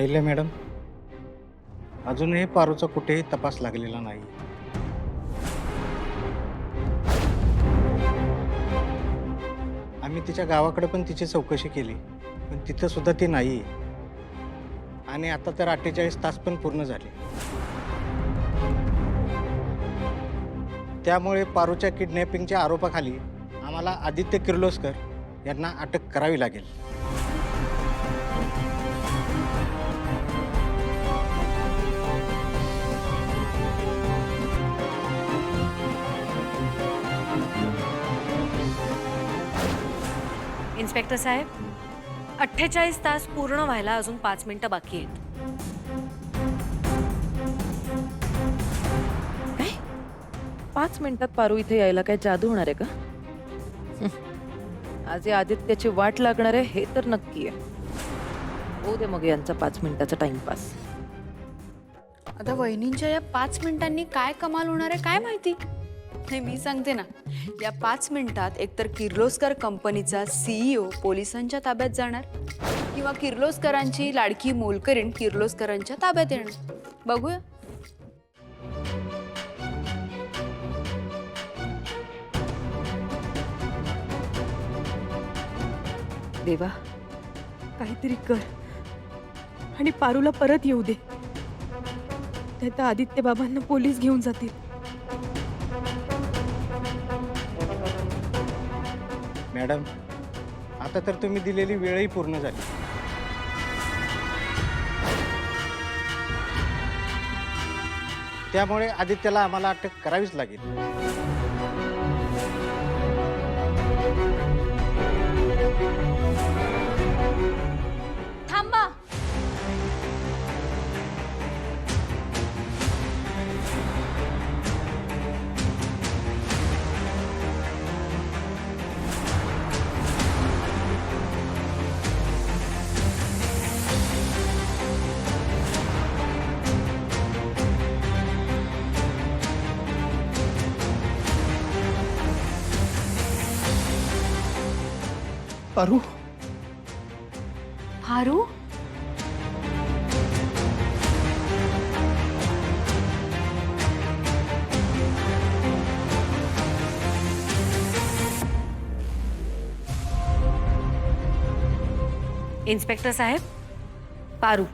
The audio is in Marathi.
अहिल्या मॅडम, अजूनही पारूचा कुठेही तपास लागलेला नाही. आम्ही तिच्या गावाकडे पण तिची चौकशी केली, पण तिथं सुद्धा ती नाही. आणि आता तर 48 तास पण पूर्ण झाले. त्यामुळे पारूच्या किडनॅपिंगच्या आरोपाखाली आम्हाला आदित्य किर्लोस्कर यांना अटक करावी लागेल. इन्स्पेक्टर साहेब, 48 तास पूर्ण व्हायला अजून 5 मिनिटं बाकी आहेत. काय 5 मिनिटात पारू इथे यायला काय जादू होणार आहे का? आज या आदित्याची वाट लागणार आहे हे तर नक्की आहे. होऊ दे मग यांचा 5 मिनिटाचा टाइमपास. आता वहिनींच्या या 5 मिनिटांनी काय कमाल होणार आहे काय माहिती. नाही, मी सांगते ना, या 5 मिनिटात एकतर किर्लोस्कर कंपनीचा CEO पोलिसांच्या ताब्यात जाणार किंवा किर्लोस्करांची लाडकी मोलकरीण किर्लोस्करांच्या ताब्यात येणार. बघूया. देवा, काहीतरी कर आणि पारूला परत येऊ दे. त्यात आदित्य बाबांना पोलीस घेऊन जातील. मॅडम, आता तर तुम्ही दिलेली वेळही पूर्ण झाली. त्यामुळे आदित्यला आम्हाला अटक करावीच लागेल. थांबा. पारू, पारू, इन्स्पेक्टर साहेब, पारू